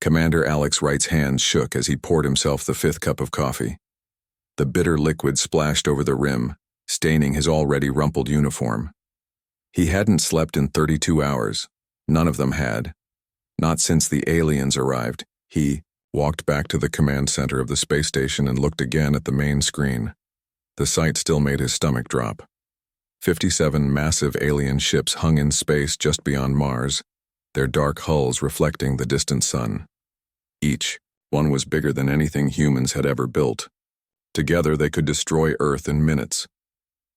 Commander Alex Wright's hands shook as he poured himself the fifth cup of coffee. The bitter liquid splashed over the rim, staining his already rumpled uniform. He hadn't slept in 32 hours. None of them had. Not since the aliens arrived. He walked back to the command center of the space station and looked again at the main screen. The sight still made his stomach drop. 57 massive alien ships hung in space just beyond Mars, their dark hulls reflecting the distant sun. Each one was bigger than anything humans had ever built. Together they could destroy Earth in minutes.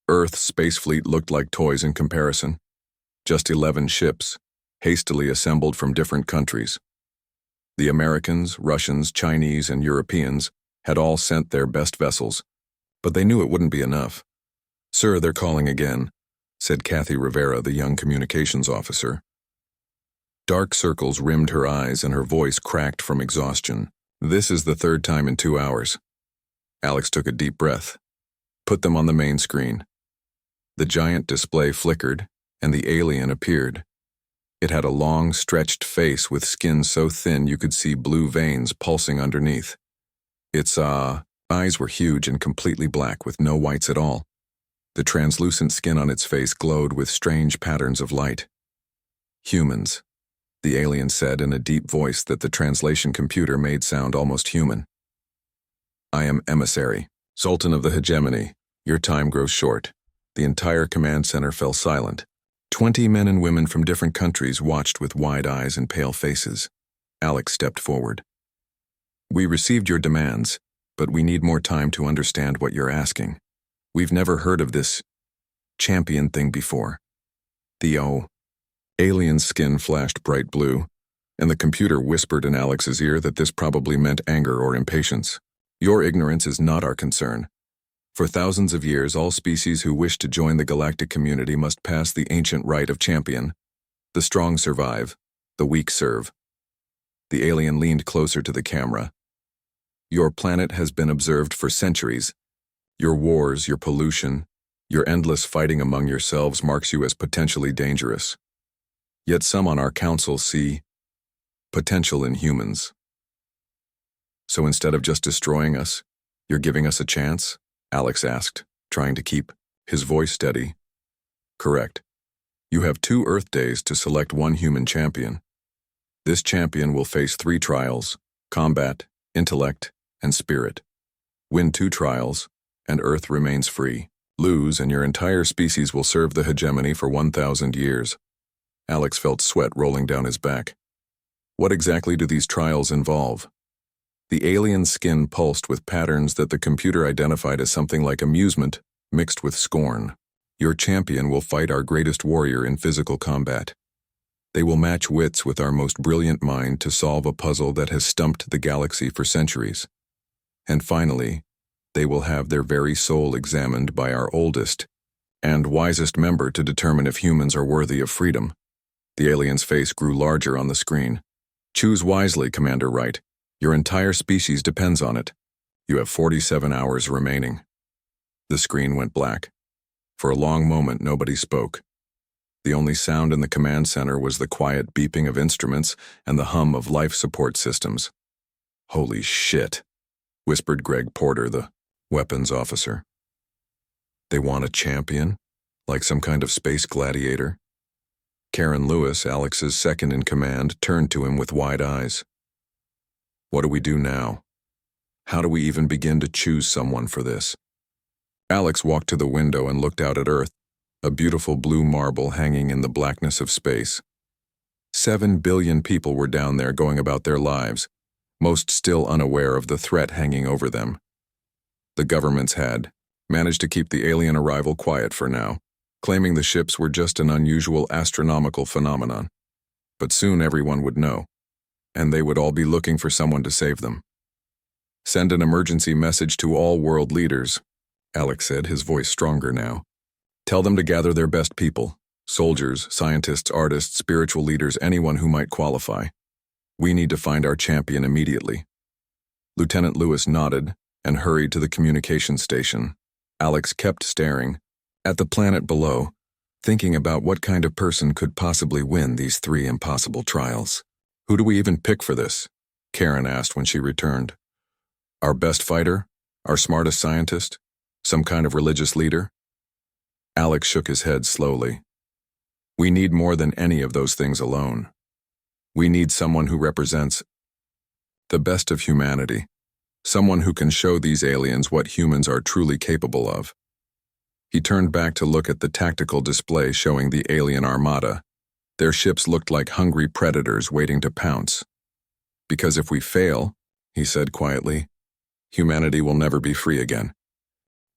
Earth's space fleet looked like toys in comparison. Just 11 ships, hastily assembled from different countries. The Americans, Russians, Chinese, and Europeans had all sent their best vessels, but they knew it wouldn't be enough. "Sir, they're calling again," said Kathy Rivera, the young communications officer. Dark circles rimmed her eyes and her voice cracked from exhaustion. "This is the third time in 2 hours." Alex took a deep breath. "Put them on the main screen." The giant display flickered, and the alien appeared. It had a long, stretched face with skin so thin you could see blue veins pulsing underneath. Its eyes were huge and completely black with no whites at all. The translucent skin on its face glowed with strange patterns of light. "Humans," the alien said in a deep voice that the translation computer made sound almost human. "I am Emissary, Sultan of the Hegemony. Your time grows short." The entire command center fell silent. 20 men and women from different countries watched with wide eyes and pale faces. Alex stepped forward. "We received your demands, but we need more time to understand what you're asking. We've never heard of this champion thing before." The alien's skin flashed bright blue, and the computer whispered in Alex's ear that this probably meant anger or impatience. "Your ignorance is not our concern. For thousands of years, all species who wish to join the galactic community must pass the ancient rite of champion. The strong survive, the weak serve." The alien leaned closer to the camera. "Your planet has been observed for centuries. Your wars, your pollution, your endless fighting among yourselves marks you as potentially dangerous. Yet some on our council see potential in humans. So instead of just destroying us, you're giving us a chance?" Alex asked, trying to keep his voice steady. "Correct. You have 2 Earth days to select one human champion. This champion will face 3 trials: combat, intellect, and spirit. Win 2 trials, and Earth remains free. Lose, and your entire species will serve the hegemony for 1,000 years. Alex felt sweat rolling down his back. "What exactly do these trials involve?" The alien's skin pulsed with patterns that the computer identified as something like amusement mixed with scorn. "Your champion will fight our greatest warrior in physical combat. They will match wits with our most brilliant mind to solve a puzzle that has stumped the galaxy for centuries. And finally, they will have their very soul examined by our oldest and wisest member to determine if humans are worthy of freedom." The alien's face grew larger on the screen. "Choose wisely, Commander Wright. Your entire species depends on it. You have 47 hours remaining." The screen went black. For a long moment, nobody spoke. The only sound in the command center was the quiet beeping of instruments and the hum of life support systems. "Holy shit," whispered Greg Porter, the weapons officer. "They want a champion? Like some kind of space gladiator?" Karen Lewis, Alex's second in command, turned to him with wide eyes. "What do we do now? How do we even begin to choose someone for this?" Alex walked to the window and looked out at Earth, a beautiful blue marble hanging in the blackness of space. 7 billion people were down there going about their lives, most still unaware of the threat hanging over them. The governments had managed to keep the alien arrival quiet for now, claiming the ships were just an unusual astronomical phenomenon. But soon everyone would know, and they would all be looking for someone to save them. "Send an emergency message to all world leaders," Alex said, his voice stronger now. "Tell them to gather their best people, soldiers, scientists, artists, spiritual leaders, anyone who might qualify. We need to find our champion immediately." Lieutenant Lewis nodded and hurried to the communication station. Alex kept staring at the planet below, thinking about what kind of person could possibly win these 3 impossible trials. "Who do we even pick for this?" Karen asked when she returned. Our best fighter? Our smartest scientist? Some kind of religious leader? Alex shook his head slowly. We need more than any of those things alone. We need someone who represents the best of humanity. Someone who can show these aliens what humans are truly capable of. He turned back to look at the tactical display showing the alien Armada. Their ships looked like hungry predators waiting to pounce. Because if we fail, he said quietly, humanity will never be free again.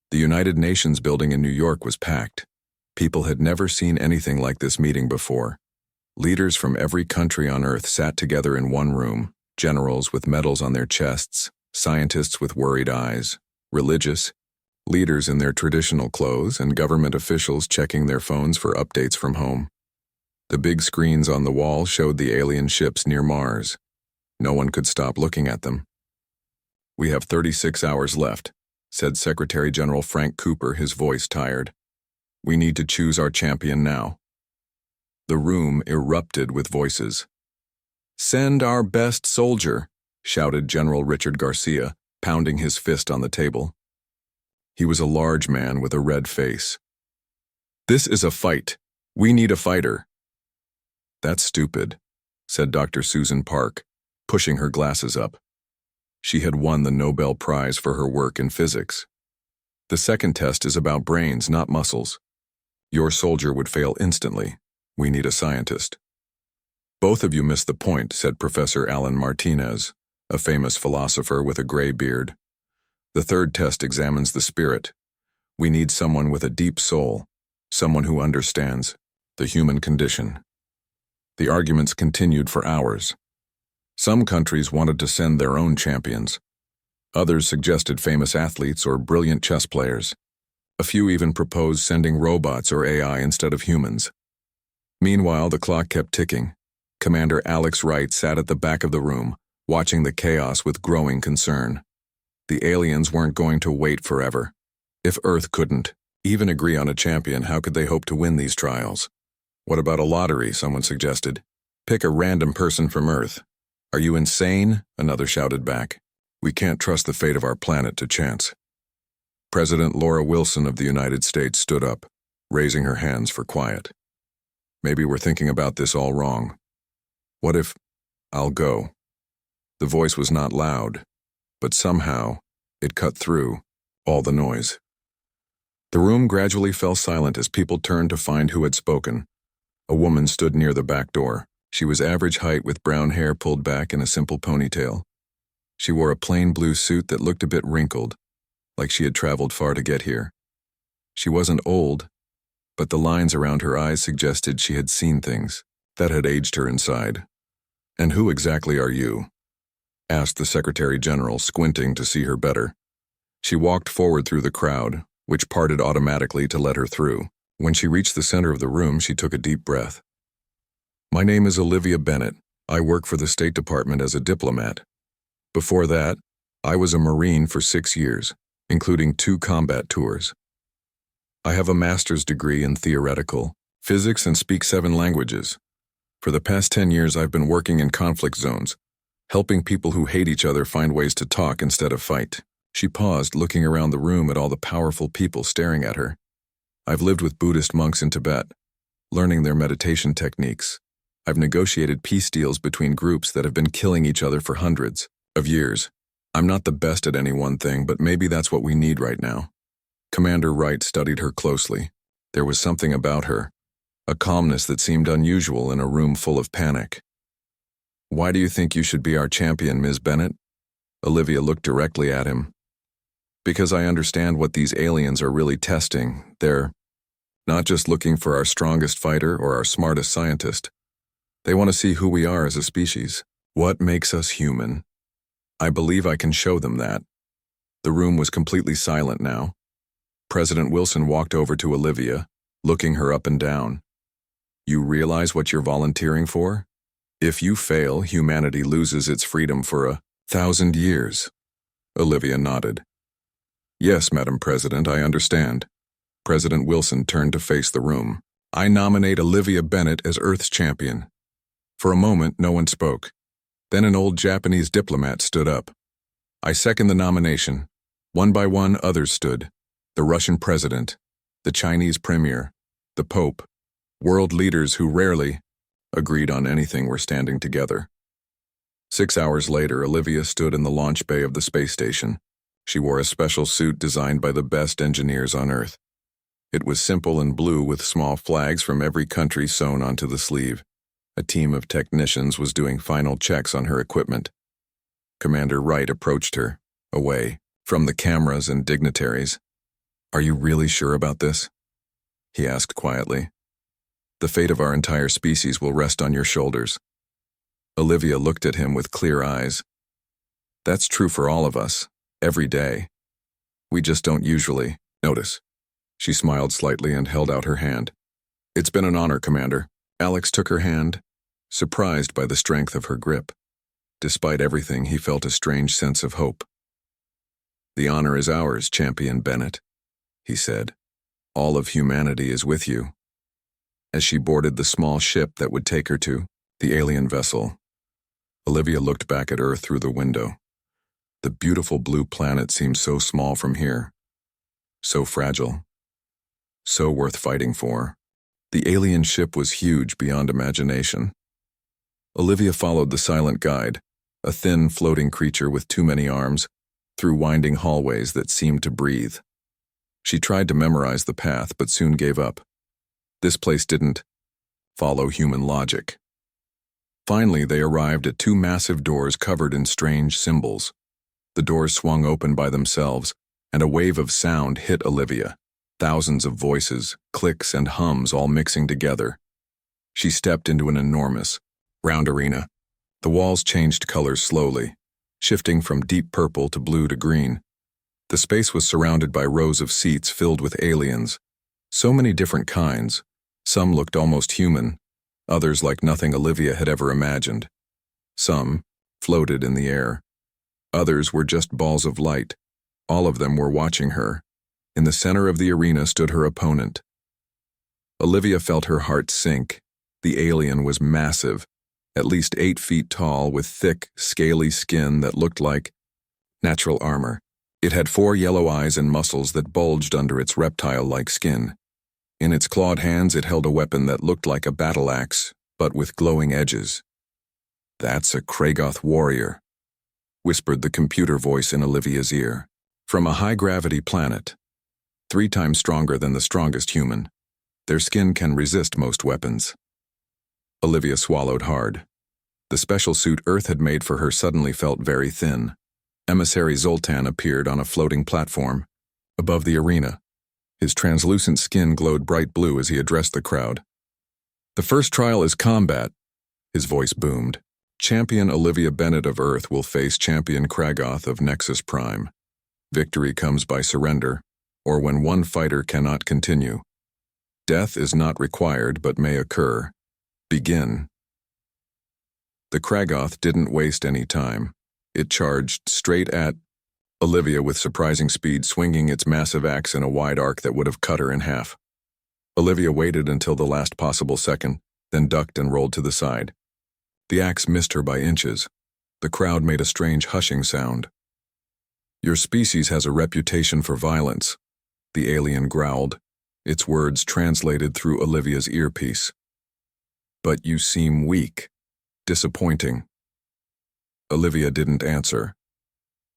The United Nations building in New York was packed. People had never seen anything like this meeting before. Leaders from every country on Earth sat together in one room, generals with medals on their chests, scientists with worried eyes, religious, leaders in their traditional clothes, and government officials checking their phones for updates from home. The big screens on the wall showed the alien ships near Mars. No one could stop looking at them. We have 36 hours left, said Secretary General Frank Cooper, his voice tired. We need to choose our champion now. The room erupted with voices. Send our best soldier, shouted General Richard Garcia, pounding his fist on the table. He was a large man with a red face. This is a fight. We need a fighter. That's stupid, said Dr. Susan Park, pushing her glasses up. She had won the Nobel Prize for her work in physics. The second test is about brains, not muscles. Your soldier would fail instantly. We need a scientist. Both of you missed the point, said Professor Alan Martinez, a famous philosopher with a gray beard. The third test examines the spirit. We need someone with a deep soul, someone who understands the human condition. The arguments continued for hours. Some countries wanted to send their own champions. Others suggested famous athletes or brilliant chess players. A few even proposed sending robots or AI instead of humans. Meanwhile, the clock kept ticking. Commander Alex Wright sat at the back of the room, watching the chaos with growing concern. The aliens weren't going to wait forever. If Earth couldn't even agree on a champion, how could they hope to win these trials? What about a lottery, someone suggested. Pick a random person from Earth. Are you insane? Another shouted back. We can't trust the fate of our planet to chance. President Laura Wilson of the United States stood up, raising her hands for quiet. Maybe we're thinking about this all wrong. What if I'll go? The voice was not loud, but somehow it cut through all the noise. The room gradually fell silent as people turned to find who had spoken. A woman stood near the back door. She was average height with brown hair pulled back in a simple ponytail. She wore a plain blue suit that looked a bit wrinkled, like she had traveled far to get here. She wasn't old, but the lines around her eyes suggested she had seen things that had aged her inside. And who exactly are you? Asked the Secretary General, squinting to see her better. She walked forward through the crowd, which parted automatically to let her through. When she reached the center of the room, she took a deep breath. My name is Olivia Bennett. I work for the State Department as a diplomat. Before that, I was a Marine for 6 years, including 2 combat tours. I have a master's degree in theoretical physics and speak 7 languages. For the past 10 years, I've been working in conflict zones, helping people who hate each other find ways to talk instead of fight. She paused, looking around the room at all the powerful people staring at her. I've lived with Buddhist monks in Tibet, learning their meditation techniques. I've negotiated peace deals between groups that have been killing each other for hundreds of years. I'm not the best at any one thing, but maybe that's what we need right now. Commander Wright studied her closely. There was something about her, a calmness that seemed unusual in a room full of panic. Why do you think you should be our champion, Ms. Bennett? Olivia looked directly at him. Because I understand what these aliens are really testing. They're not just looking for our strongest fighter or our smartest scientist. They want to see who we are as a species. What makes us human? I believe I can show them that. The room was completely silent now. President Wilson walked over to Olivia, looking her up and down. You realize what you're volunteering for? If you fail, humanity loses its freedom for 1,000 years. Olivia nodded. Yes, Madam President, I understand. President Wilson turned to face the room. I nominate Olivia Bennett as Earth's champion. For a moment, no one spoke. Then an old Japanese diplomat stood up. "I second the nomination." One by one, others stood. The Russian president, the Chinese premier, the Pope, world leaders who rarely agreed on anything were standing together. 6 hours later, Olivia stood in the launch bay of the space station. She wore a special suit designed by the best engineers on Earth. It was simple and blue with small flags from every country sewn onto the sleeve. A team of technicians was doing final checks on her equipment. Commander Wright approached her, away from the cameras and dignitaries. "Are you really sure about this?" he asked quietly. "The fate of our entire species will rest on your shoulders." Olivia looked at him with clear eyes. "That's true for all of us, every day. We just don't usually notice." She smiled slightly and held out her hand. "It's been an honor, Commander." Alex took her hand, surprised by the strength of her grip. Despite everything, he felt a strange sense of hope. "The honor is ours, Champion Bennett," he said. "All of humanity is with you." As she boarded the small ship that would take her to the alien vessel, Olivia looked back at Earth through the window. The beautiful blue planet seemed so small from here, so fragile, so worth fighting for. The alien ship was huge beyond imagination. Olivia followed the silent guide, a thin, floating creature with too many arms, through winding hallways that seemed to breathe. She tried to memorize the path, but soon gave up. This place didn't follow human logic. Finally, they arrived at two massive doors covered in strange symbols. The doors swung open by themselves, and a wave of sound hit Olivia. Thousands of voices, clicks, and hums all mixing together. She stepped into an enormous, round arena. The walls changed colors slowly, shifting from deep purple to blue to green. The space was surrounded by rows of seats filled with aliens. So many different kinds. Some looked almost human, others like nothing Olivia had ever imagined. Some floated in the air. Others were just balls of light. All of them were watching her. In the center of the arena stood her opponent. Olivia felt her heart sink. The alien was massive, at least 8 feet tall, with thick, scaly skin that looked like natural armor. It had 4 yellow eyes and muscles that bulged under its reptile-like skin. In its clawed hands it held a weapon that looked like a battle axe, but with glowing edges. "That's a Kragoth warrior," whispered the computer voice in Olivia's ear. "From a high-gravity planet. 3 times stronger than the strongest human. Their skin can resist most weapons." Olivia swallowed hard. The special suit Earth had made for her suddenly felt very thin. Emissary Zoltan appeared on a floating platform above the arena. His translucent skin glowed bright blue as he addressed the crowd. "The first trial is combat," his voice boomed. "Champion Olivia Bennett of Earth will face Champion Kragoth of Nexus Prime. Victory comes by surrender, or when one fighter cannot continue. Death is not required but may occur. Begin." The Kragoth didn't waste any time. It charged straight at Olivia with surprising speed, swinging its massive axe in a wide arc that would have cut her in half. Olivia waited until the last possible second, then ducked and rolled to the side. The axe missed her by inches. The crowd made a strange hushing sound. "Your species has a reputation for violence," the alien growled, its words translated through Olivia's earpiece. "But you seem weak. Disappointing." Olivia didn't answer.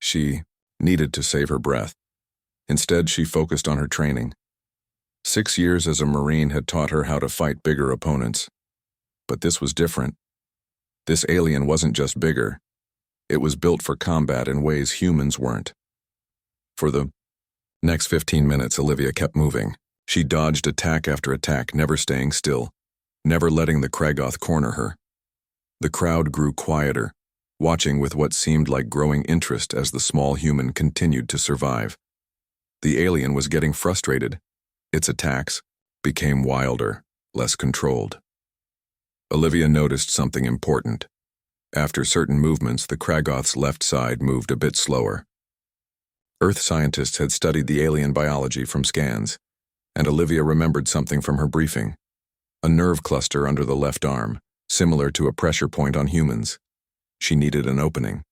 She needed to save her breath. Instead, she focused on her training. 6 years as a Marine had taught her how to fight bigger opponents. But this was different. This alien wasn't just bigger. It was built for combat in ways humans weren't. For the next 15 minutes, Olivia kept moving. She dodged attack after attack, never staying still, never letting the Kragoth corner her. The crowd grew quieter, watching with what seemed like growing interest as the small human continued to survive. The alien was getting frustrated. Its attacks became wilder, less controlled. Olivia noticed something important. After certain movements, the Kragoth's left side moved a bit slower. Earth scientists had studied the alien biology from scans, and Olivia remembered something from her briefing. A nerve cluster under the left arm, similar to a pressure point on humans. She needed an opening.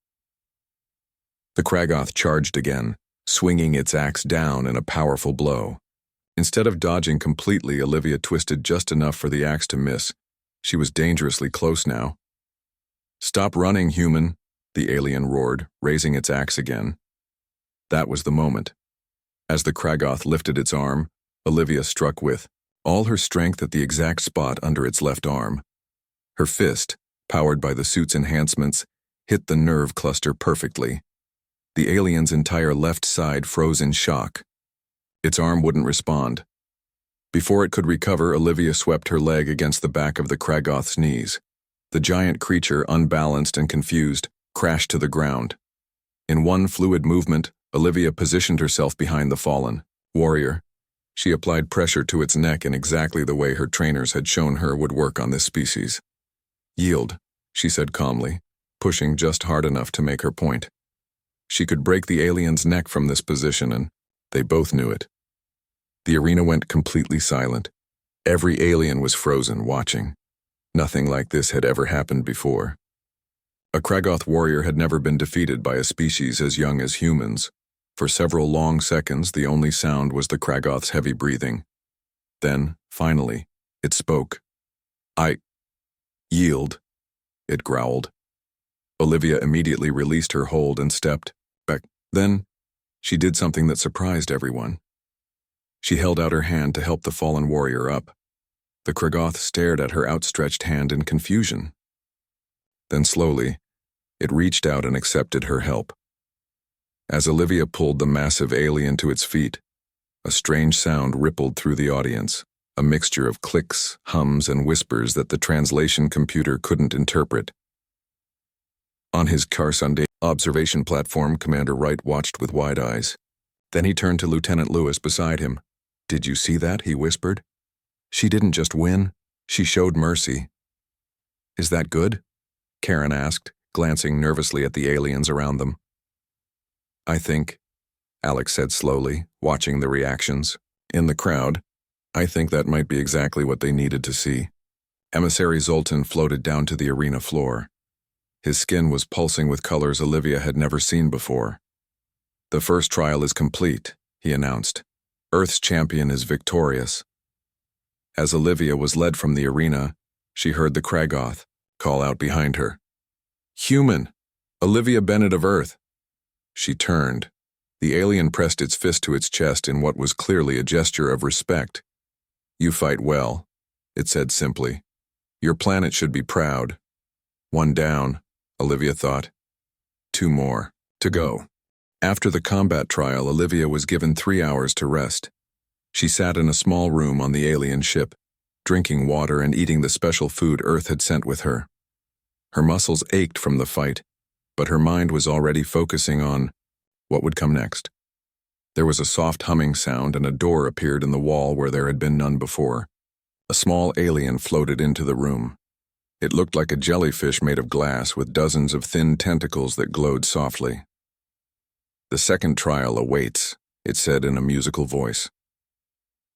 The Kragoth charged again, swinging its axe down in a powerful blow. Instead of dodging completely, Olivia twisted just enough for the axe to miss. She was dangerously close now. "Stop running, human," the alien roared, raising its axe again. That was the moment. As the Kragoth lifted its arm, Olivia struck with all her strength at the exact spot under its left arm. Her fist, powered by the suit's enhancements, hit the nerve cluster perfectly. The alien's entire left side froze in shock. Its arm wouldn't respond. Before it could recover, Olivia swept her leg against the back of the Kragoth's knees. The giant creature, unbalanced and confused, crashed to the ground. In one fluid movement, Olivia positioned herself behind the fallen warrior. She applied pressure to its neck in exactly the way her trainers had shown her would work on this species. "Yield," she said calmly, pushing just hard enough to make her point. She could break the alien's neck from this position, and they both knew it. The arena went completely silent. Every alien was frozen, watching. Nothing like this had ever happened before. A Kragoth warrior had never been defeated by a species as young as humans. For several long seconds, the only sound was the Kragoth's heavy breathing. Then, finally, it spoke. "I yield," it growled. Olivia immediately released her hold and stepped back. Then, she did something that surprised everyone. She held out her hand to help the fallen warrior up. The Kragoth stared at her outstretched hand in confusion. Then slowly, it reached out and accepted her help. As Olivia pulled the massive alien to its feet, a strange sound rippled through the audience, a mixture of clicks, hums, and whispers that the translation computer couldn't interpret. On his Carsunday observation platform, Commander Wright watched with wide eyes. Then he turned to Lieutenant Lewis beside him. "Did you see that?" he whispered. "She didn't just win, she showed mercy." "Is that good?" Karen asked, glancing nervously at the aliens around them. "I think," Alex said slowly, watching the reactions. In the crowd, "I think that might be exactly what they needed to see." Emissary Zoltan floated down to the arena floor. His skin was pulsing with colors Olivia had never seen before. "The first trial is complete," he announced. "Earth's champion is victorious." As Olivia was led from the arena, she heard the Kragoth call out behind her. "Human! Olivia Bennett of Earth!" She turned. The alien pressed its fist to its chest in what was clearly a gesture of respect. "You fight well," it said simply. "Your planet should be proud." One down, Olivia thought. 2 more to go. After the combat trial, Olivia was given 3 hours to rest. She sat in a small room on the alien ship, drinking water and eating the special food Earth had sent with her. Her muscles ached from the fight, but her mind was already focusing on what would come next. There was a soft humming sound and a door appeared in the wall where there had been none before. A small alien floated into the room. It looked like a jellyfish made of glass with dozens of thin tentacles that glowed softly. "The second trial awaits," it said in a musical voice.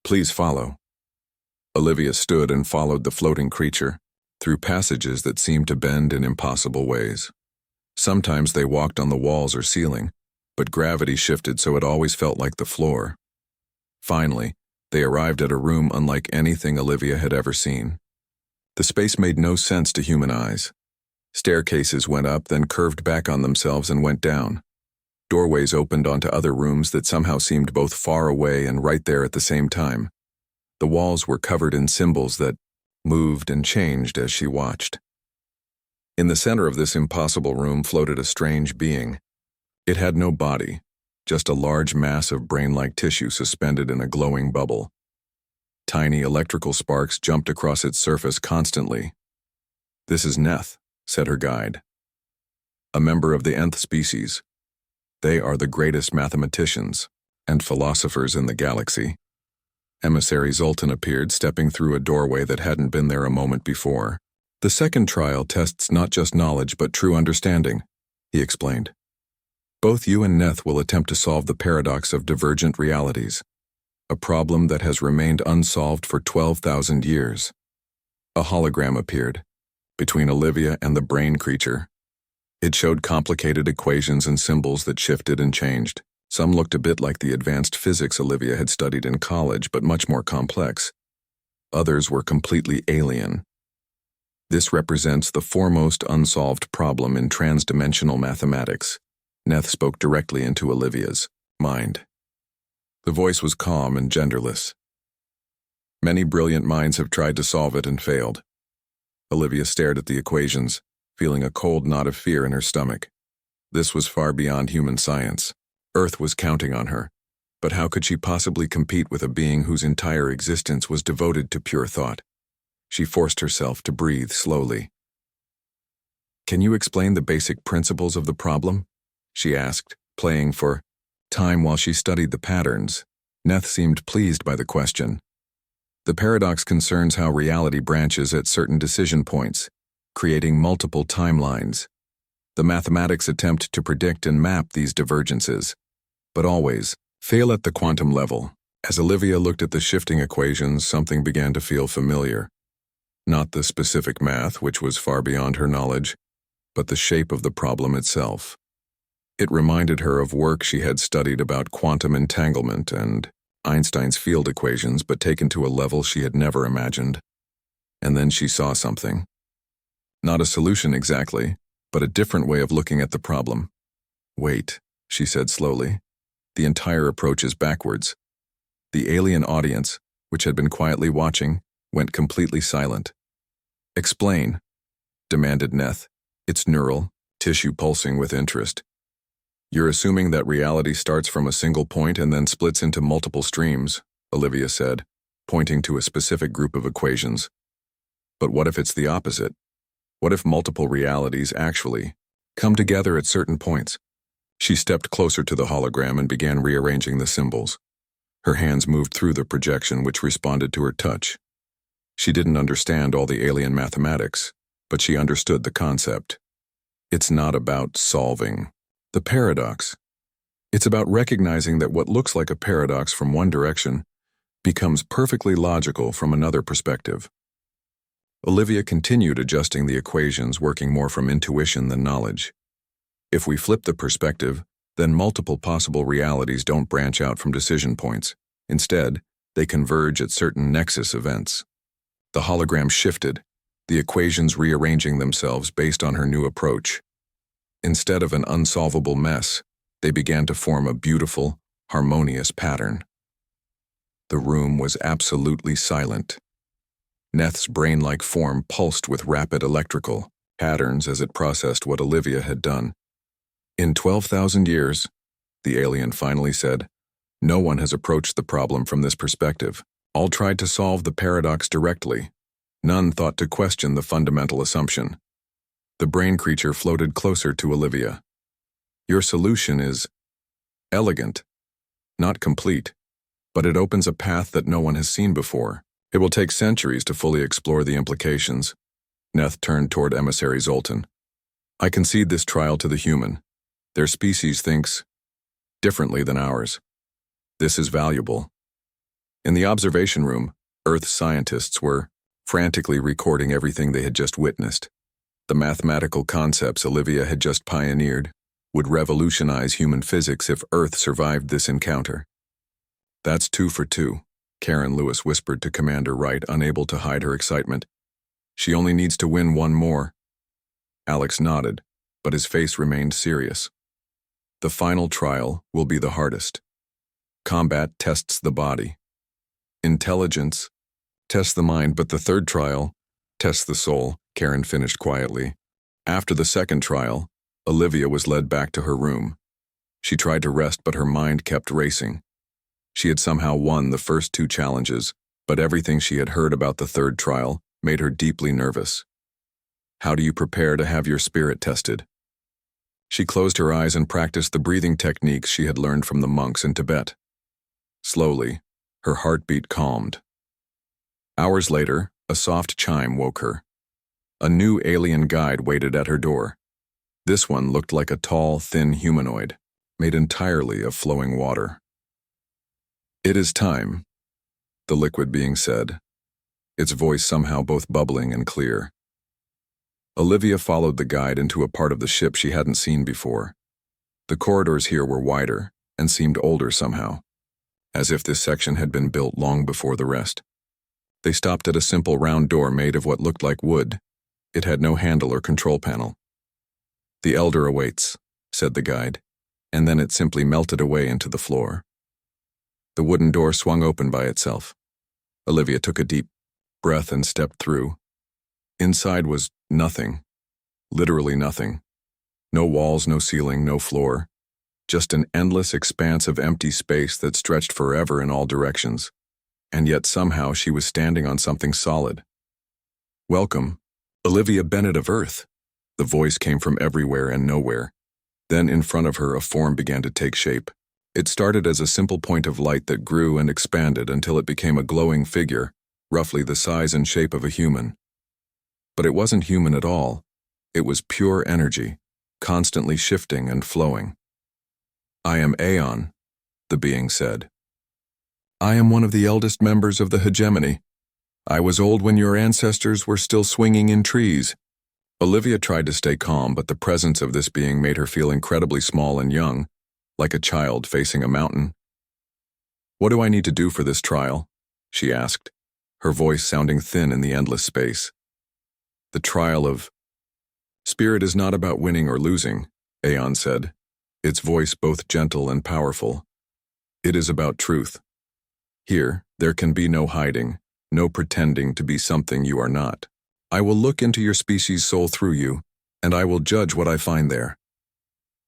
"Please follow." Olivia stood and followed the floating creature, through passages that seemed to bend in impossible ways. Sometimes they walked on the walls or ceiling, but gravity shifted so it always felt like the floor. Finally, they arrived at a room unlike anything Olivia had ever seen. The space made no sense to human eyes. Staircases went up, then curved back on themselves and went down. Doorways opened onto other rooms that somehow seemed both far away and right there at the same time. The walls were covered in symbols that moved and changed as she watched. In the center of this impossible room floated a strange being. It had no body, just a large mass of brain-like tissue suspended in a glowing bubble. Tiny electrical sparks jumped across its surface constantly. "This is Neth," said her guide. "A member of the nth species. They are the greatest mathematicians and philosophers in the galaxy." Emissary Zoltan appeared, stepping through a doorway that hadn't been there a moment before. "The second trial tests not just knowledge but true understanding," he explained. "Both you and Neth will attempt to solve the paradox of divergent realities, a problem that has remained unsolved for 12,000 years. A hologram appeared, between Olivia and the brain creature. It showed complicated equations and symbols that shifted and changed. Some looked a bit like the advanced physics Olivia had studied in college, but much more complex. Others were completely alien. This represents the foremost unsolved problem in transdimensional mathematics. Neth spoke directly into Olivia's mind. The voice was calm and genderless. Many brilliant minds have tried to solve it and failed. Olivia stared at the equations, feeling a cold knot of fear in her stomach. This was far beyond human science. Earth was counting on her, but how could she possibly compete with a being whose entire existence was devoted to pure thought? She forced herself to breathe slowly. "Can you explain the basic principles of the problem?" she asked, playing for time while she studied the patterns. Neth seemed pleased by the question. The paradox concerns how reality branches at certain decision points, creating multiple timelines. The mathematics attempt to predict and map these divergences, but always fail at the quantum level. As Olivia looked at the shifting equations, something began to feel familiar. Not the specific math, which was far beyond her knowledge, but the shape of the problem itself. It reminded her of work she had studied about quantum entanglement and Einstein's field equations, but taken to a level she had never imagined. And then she saw something. Not a solution exactly, but a different way of looking at the problem. "Wait," she said slowly. "The entire approach is backwards." The alien audience, which had been quietly watching, went completely silent. "Explain," demanded Neth, its neural tissue pulsing with interest. "You're assuming that reality starts from a single point and then splits into multiple streams," Olivia said, pointing to a specific group of equations. "But what if it's the opposite? What if multiple realities actually come together at certain points?" She stepped closer to the hologram and began rearranging the symbols. Her hands moved through the projection, which responded to her touch. She didn't understand all the alien mathematics, but she understood the concept. It's not about solving the paradox. It's about recognizing that what looks like a paradox from one direction becomes perfectly logical from another perspective. Olivia continued adjusting the equations, working more from intuition than knowledge. If we flip the perspective, then multiple possible realities don't branch out from decision points. Instead, they converge at certain nexus events. The hologram shifted, the equations rearranging themselves based on her new approach. Instead of an unsolvable mess, they began to form a beautiful, harmonious pattern. The room was absolutely silent. Neth's brain-like form pulsed with rapid electrical patterns as it processed what Olivia had done. "In 12,000 years," the alien finally said, "no one has approached the problem from this perspective. All tried to solve the paradox directly. None thought to question the fundamental assumption." The brain creature floated closer to Olivia. "Your solution is elegant, not complete, but it opens a path that no one has seen before. It will take centuries to fully explore the implications." Neth turned toward Emissary Zoltan. "I concede this trial to the human. Their species thinks differently than ours. This is valuable." In the observation room, Earth scientists were frantically recording everything they had just witnessed. The mathematical concepts Olivia had just pioneered would revolutionize human physics if Earth survived this encounter. "That's 2 for 2, Karen Lewis whispered to Commander Wright, unable to hide her excitement. "She only needs to win one more." Alex nodded, but his face remained serious. "The final trial will be the hardest. Combat tests the body. Intelligence tests the mind, but the third trial tests the soul," Karen finished quietly. After the second trial, Olivia was led back to her room. She tried to rest, but her mind kept racing. She had somehow won the first 2 challenges, but everything she had heard about the third trial made her deeply nervous. "How do you prepare to have your spirit tested?" She closed her eyes and practiced the breathing techniques she had learned from the monks in Tibet. Slowly, her heartbeat calmed. Hours later, a soft chime woke her. A new alien guide waited at her door. This one looked like a tall, thin humanoid, made entirely of flowing water. "It is time," the liquid being said, its voice somehow both bubbling and clear. Olivia followed the guide into a part of the ship she hadn't seen before. The corridors here were wider and seemed older somehow, as if this section had been built long before the rest. They stopped at a simple round door made of what looked like wood. It had no handle or control panel. "The Elder awaits," said the guide, and then it simply melted away into the floor. The wooden door swung open by itself. Olivia took a deep breath and stepped through. Inside was nothing. Literally nothing. No walls, no ceiling, no floor. Just an endless expanse of empty space that stretched forever in all directions. And yet somehow she was standing on something solid. "Welcome, Olivia Bennett of Earth." The voice came from everywhere and nowhere. Then in front of her a form began to take shape. It started as a simple point of light that grew and expanded until it became a glowing figure, roughly the size and shape of a human. But it wasn't human at all. It was pure energy, constantly shifting and flowing. "I am Aeon," the being said. "I am one of the eldest members of the hegemony. I was old when your ancestors were still swinging in trees." Olivia tried to stay calm, but the presence of this being made her feel incredibly small and young, like a child facing a mountain. "What do I need to do for this trial?" she asked, her voice sounding thin in the endless space. "The trial of spirit is not about winning or losing," Aeon said, its voice both gentle and powerful. "It is about truth. Here, there can be no hiding, no pretending to be something you are not. I will look into your species' soul through you, and I will judge what I find there."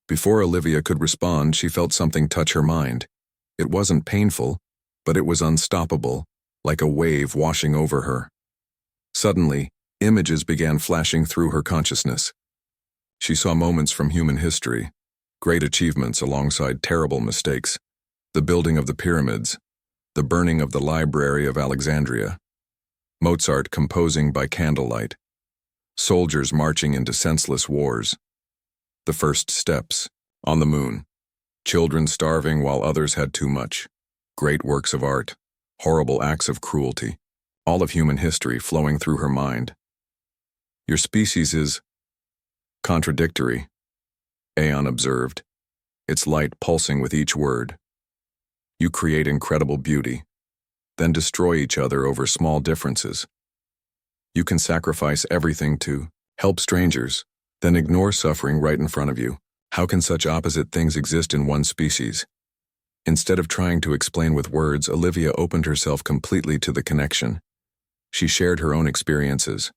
Before Olivia could respond, she felt something touch her mind. It wasn't painful, but it was unstoppable, like a wave washing over her. Suddenly, images began flashing through her consciousness. She saw moments from human history, great achievements alongside terrible mistakes, the building of the pyramids, the burning of the Library of Alexandria, Mozart composing by candlelight, soldiers marching into senseless wars, the first steps on the moon, children starving while others had too much, great works of art, horrible acts of cruelty, all of human history flowing through her mind. "Your species is contradictory," Aeon observed, its light pulsing with each word. "You create incredible beauty, then destroy each other over small differences. You can sacrifice everything to help strangers, then ignore suffering right in front of you. How can such opposite things exist in one species?" Instead of trying to explain with words, Olivia opened herself completely to the connection. She shared her own experiences,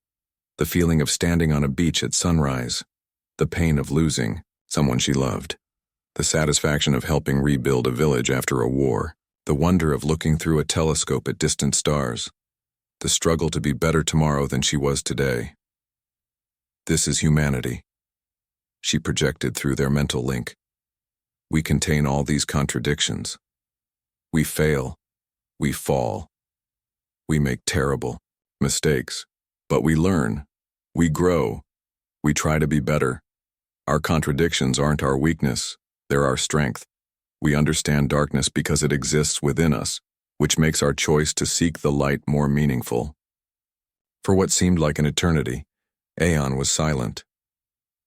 the feeling of standing on a beach at sunrise, the pain of losing someone she loved, the satisfaction of helping rebuild a village after a war, the wonder of looking through a telescope at distant stars, the struggle to be better tomorrow than she was today. "This is humanity," she projected through their mental link. "We contain all these contradictions. We fail, we fall, we make terrible mistakes, but we learn, we grow, we try to be better. Our contradictions aren't our weakness, they're our strength. We understand darkness because it exists within us, which makes our choice to seek the light more meaningful." For what seemed like an eternity, Aeon was silent.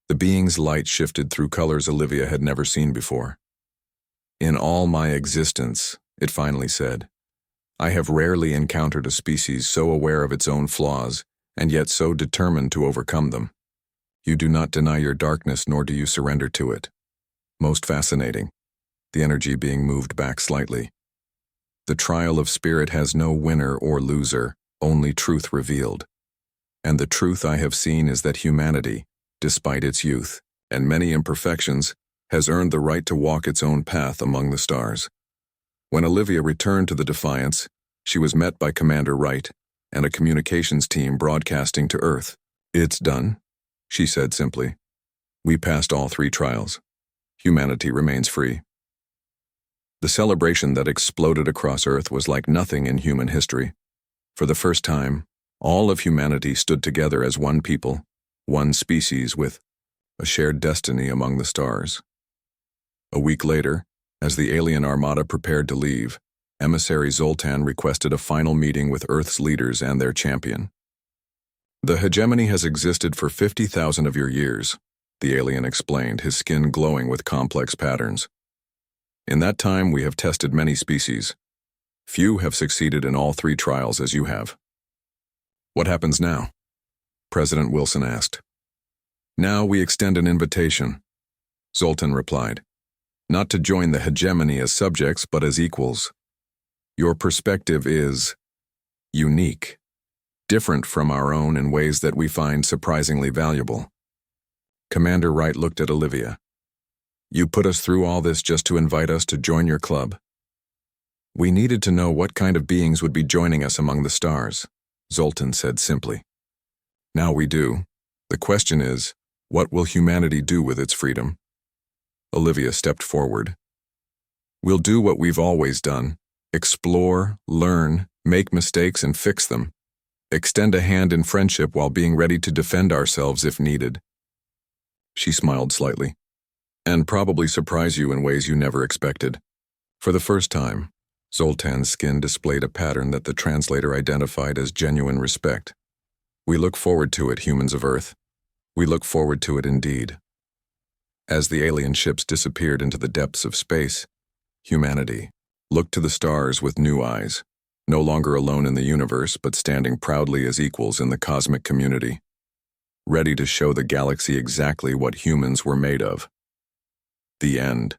The being's light shifted through colors Olivia had never seen before. "In all my existence," it finally said, "I have rarely encountered a species so aware of its own flaws, and yet so determined to overcome them. You do not deny your darkness, nor do you surrender to it. Most fascinating." The energy being moved back slightly. "The trial of spirit has no winner or loser, only truth revealed. And the truth I have seen is that humanity, despite its youth and many imperfections, has earned the right to walk its own path among the stars." When Olivia returned to the Defiance, she was met by Commander Wright and a communications team broadcasting to Earth. "It's done," she said simply. "We passed all 3 trials. Humanity remains free." The celebration that exploded across Earth was like nothing in human history. For the first time, all of humanity stood together as one people, one species with a shared destiny among the stars. A week later, as the alien Armada prepared to leave, Emissary Zoltan requested a final meeting with Earth's leaders and their champion. The hegemony has existed for 50,000 of your years, the alien explained, his skin glowing with complex patterns. In that time, we have tested many species. Few have succeeded in all 3 trials as you have. What happens now? President Wilson asked. Now we extend an invitation, Zoltan replied. Not to join the hegemony as subjects, but as equals. Your perspective is unique, different from our own in ways that we find surprisingly valuable. Commander Wright looked at Olivia. You put us through all this just to invite us to join your club? We needed to know what kind of beings would be joining us among the stars, Zoltan said simply. Now we do. The question is, what will humanity do with its freedom? Olivia stepped forward. We'll do what we've always done. Explore, learn, make mistakes and fix them. Extend a hand in friendship while being ready to defend ourselves if needed. She smiled slightly. And probably surprise you in ways you never expected. For the first time, Zoltan's skin displayed a pattern that the translator identified as genuine respect. We look forward to it, humans of Earth. We look forward to it indeed. As the alien ships disappeared into the depths of space, humanity looked to the stars with new eyes, no longer alone in the universe, but standing proudly as equals in the cosmic community, ready to show the galaxy exactly what humans were made of. The end.